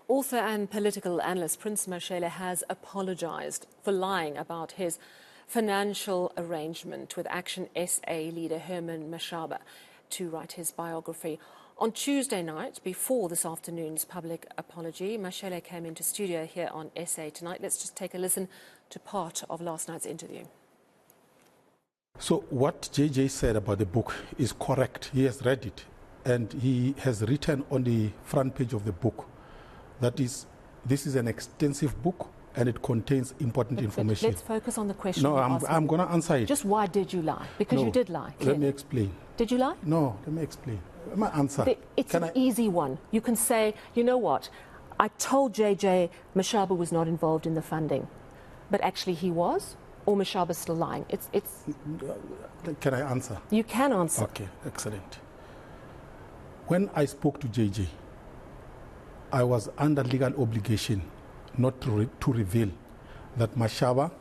Author and political analyst Prince Mashele has apologised for lying about his financial arrangement with Action SA leader Herman Mashaba to write his biography. On Tuesday night, before this afternoon's public apology, Mashele came into studio here on SA Tonight. Let's just take a listen to part of last night's interview. So what JJ said about the book is correct. He has read it, and he has written on the front page of the book that this is an extensive book and it contains important information. Let's focus on the question. No, I'm going to answer it. Just why did you lie? Because you did lie. Let me explain. Did you lie? No, let me explain. My answer. It's an easy one. You can say, you know what, I told JJ Mashaba was not involved in the funding, but actually he was, or Mashaba's still lying. It's. Can I answer? You can answer. Okay, excellent. When I spoke to JJ, I was under legal obligation not to reveal that Mashaba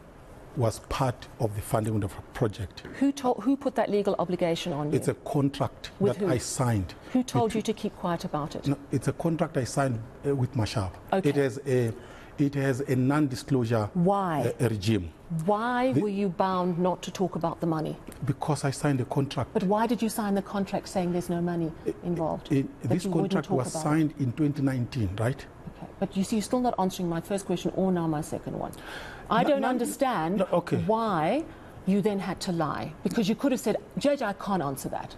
was part of the funding of the project. Who put that legal obligation on you? It's a contract with that I signed. Who told you to keep quiet about it? No, it's a contract I signed with Mashaba. Okay. It has a non-disclosure regime. Why were you bound not to talk about the money? Because I signed a contract. But why did you sign the contract saying there's no money involved? This contract was signed in 2019, right? Okay. But you see, you're still not answering my first question or now my second one. I don't understand why you then had to lie. Because you could have said, JJ, I can't answer that.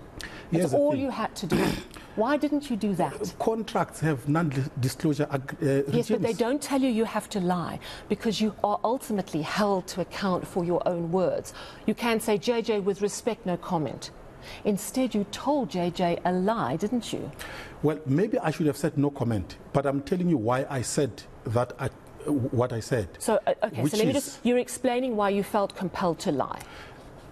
That's all you had to do. Why didn't you do that? Contracts have non-disclosure regimes. Yes, but they don't tell you have to lie because you are ultimately held to account for your own words. You can say, JJ, with respect, no comment. Instead, you told JJ a lie, didn't you? Well, maybe I should have said no comment, but I'm telling you why I said that, what I said. So, okay, so let me just, you're explaining why you felt compelled to lie.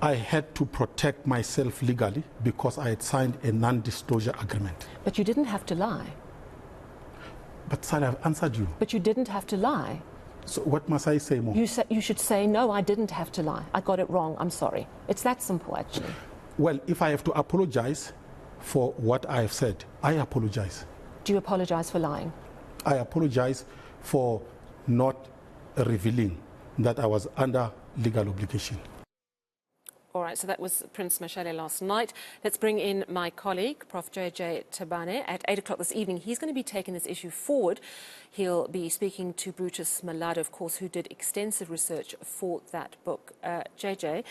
I had to protect myself legally because I had signed a non-disclosure agreement. But you didn't have to lie. But Sally, I've answered you. But you didn't have to lie. So what must I say more? You should say, no, I didn't have to lie. I got it wrong. I'm sorry. It's that simple, actually. Well, if I have to apologize for what I have said, I apologize. Do you apologize for lying? I apologize for not revealing that I was under legal obligation. All right, so that was Prince Mashele last night. Let's bring in my colleague, Prof. JJ Tabane, at 8 o'clock this evening. He's going to be taking this issue forward. He'll be speaking to Brutus Malado, of course, who did extensive research for that book. JJ,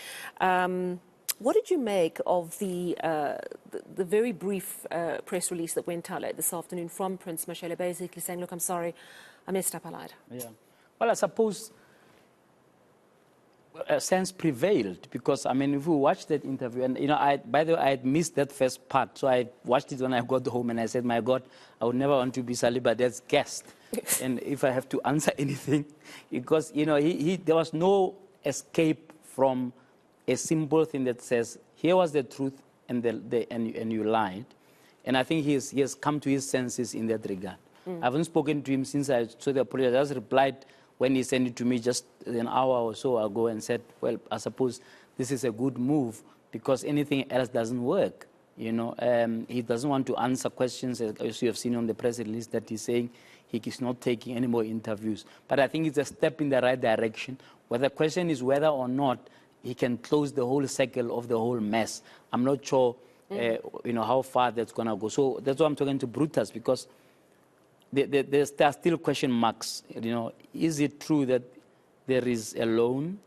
what did you make of the very brief press release that went out late this afternoon from Prince Mashele, basically saying, look, I'm sorry, I messed up, I lied? Yeah. Well, I suppose a sense prevailed because, I mean, if we watched that interview, and, you know, by the way, I had missed that first part, so I watched it when I got home and I said, my God, I would never want to be Saliba's guest. And if I have to answer anything, because, you know, there was no escape from a simple thing that says, here was the truth and you lied. And I think he has come to his senses in that regard. I haven't spoken to him since I saw the apology. I just replied when he sent it to me just an hour or so ago and said, well, I suppose this is a good move because anything else doesn't work. You know, he doesn't want to answer questions, as you have seen on the press release that he's saying he is not taking any more interviews. But I think it's a step in the right direction. Well, the question is whether or not he can close the whole cycle of the whole mess. I'm not sure, you know, how far that's going to go. So that's why I'm talking to Brutus, because there are still question marks. You know, is it true that there is a loan,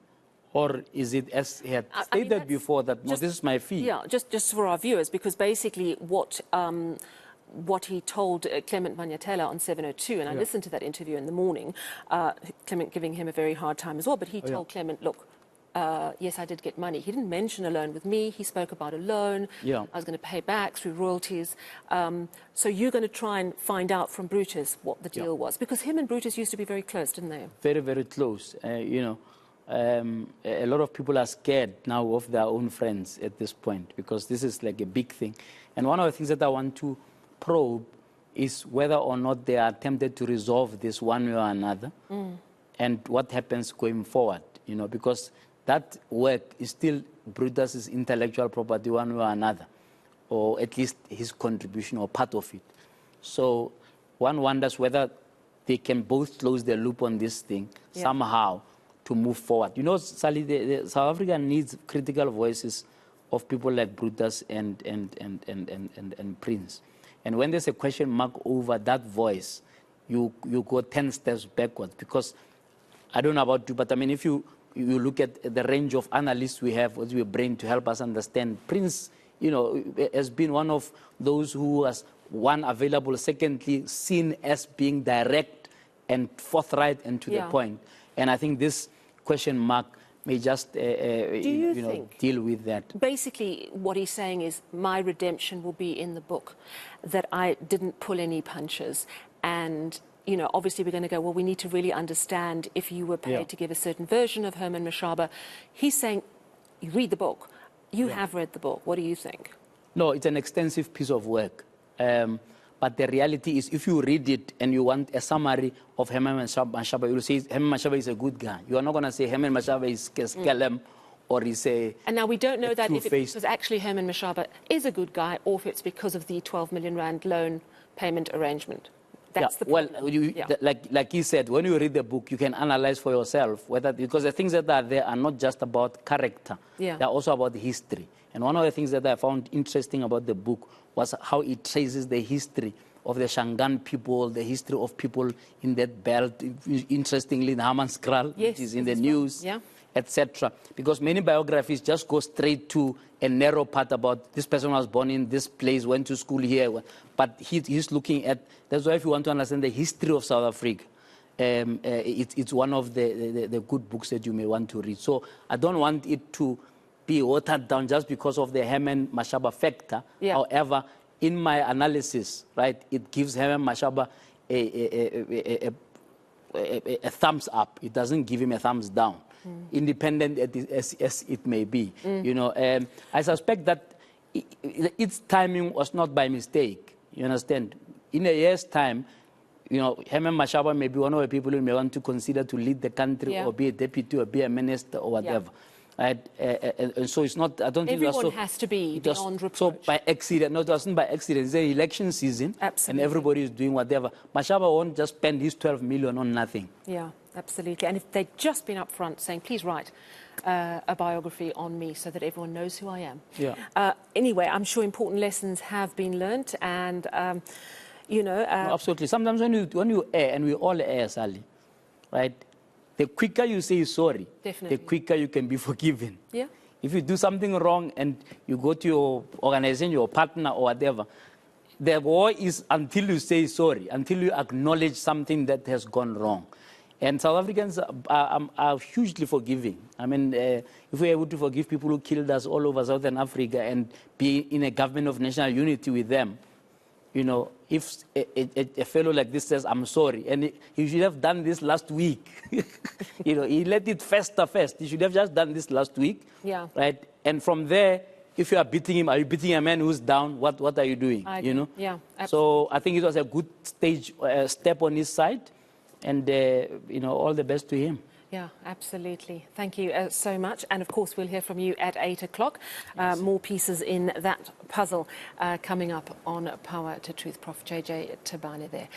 or is it, as he had stated before, that no, this is my fee? Yeah, just for our viewers, because basically what he told Clement Manyatela on 702, and I listened to that interview in the morning, Clement giving him a very hard time as well, but he told Clement, look, yes, I did get money. He didn't mention a loan with me. He spoke about a loan. I was going to pay back through royalties. So you're going to try and find out from Brutus what the deal was. Because him and Brutus used to be very close, didn't they? Very, very close. You know, a lot of people are scared now of their own friends at this point because this is like a big thing. And one of the things that I want to probe is whether or not they are tempted to resolve this one way or another and what happens going forward, you know, because that work is still Brutus's intellectual property one way or another, or at least his contribution or part of it. So one wonders whether they can both close the loop on this thing somehow to move forward. You know, Sally, the South Africa needs critical voices of people like Brutus and Prince. And when there's a question mark over that voice, you go 10 steps backwards. Because I don't know about you, but I mean, if you look at the range of analysts we have with your brain to help us understand, Prince, you know, has been one of those who has, one, available, secondly, seen as being direct and forthright and to the point. And I think this question mark may just deal with that. Basically, what he's saying is my redemption will be in the book, that I didn't pull any punches. And, you know, obviously we're going to go, well, we need to really understand if you were paid to give a certain version of Herman Mashaba. He's saying, you read the book. You have read the book. What do you think? No, it's an extensive piece of work. But the reality is, if you read it and you want a summary of Herman Mashaba, you will say Herman Mashaba is a good guy. You are not going to say Herman Mashaba is Keskelem or is a And now we don't know that if it was actually Herman Mashaba is a good guy or if it's because of the 12 million rand loan payment arrangement. That's the problem. Well, like he said, when you read the book, you can analyze for yourself whether, because the things that are there are not just about character. They're also about the history. And one of the things that I found interesting about the book was how it traces the history of the Shangaan people, the history of people in that belt. Interestingly, the Hammanskraal, which is in the news, etc. Because many biographies just go straight to a narrow part about this person was born in this place, went to school here. But he's looking at, that's why if you want to understand the history of South Africa, it's one of the good books that you may want to read. So I don't want it to be watered down just because of the Herman Mashaba factor. However, in my analysis, right, it gives Herman Mashaba a thumbs up. It doesn't give him a thumbs down, independent as it may be. You know, I suspect that its timing was not by mistake. You understand? In a year's time, you know, Herman Mashaba may be one of the people who may want to consider to lead the country or be a deputy or be a minister or whatever. And so it's not, I don't think everyone has to be beyond reproach. So by accident, no, it wasn't by accident. It's an election season, and everybody is doing whatever. Mashaba won't just spend his 12 million on nothing. Yeah, absolutely. And if they'd just been upfront saying, please write a biography on me so that everyone knows who I am. Anyway, I'm sure important lessons have been learnt, and, you know... No, absolutely. Sometimes when you err, and we all err, Sally, right? The quicker you say sorry, the quicker you can be forgiven. If you do something wrong and you go to your organization, your partner or whatever, the war is until you say sorry, until you acknowledge something that has gone wrong. And South Africans are hugely forgiving. I mean, if we're able to forgive people who killed us all over Southern Africa and be in a government of national unity with them, you know, if a fellow like this says, I'm sorry, and he should have done this last week. You know, he let it fester first. He should have just done this last week. Right? And from there, if you are beating him, are you beating a man who's down? What are you doing? You know? Absolutely. So I think it was a good step on his side. And, you know, all the best to him. Yeah, absolutely. Thank you so much. And, of course, we'll hear from you at 8 o'clock. More pieces in that puzzle coming up on Power to Truth. Prof. JJ Tabane there.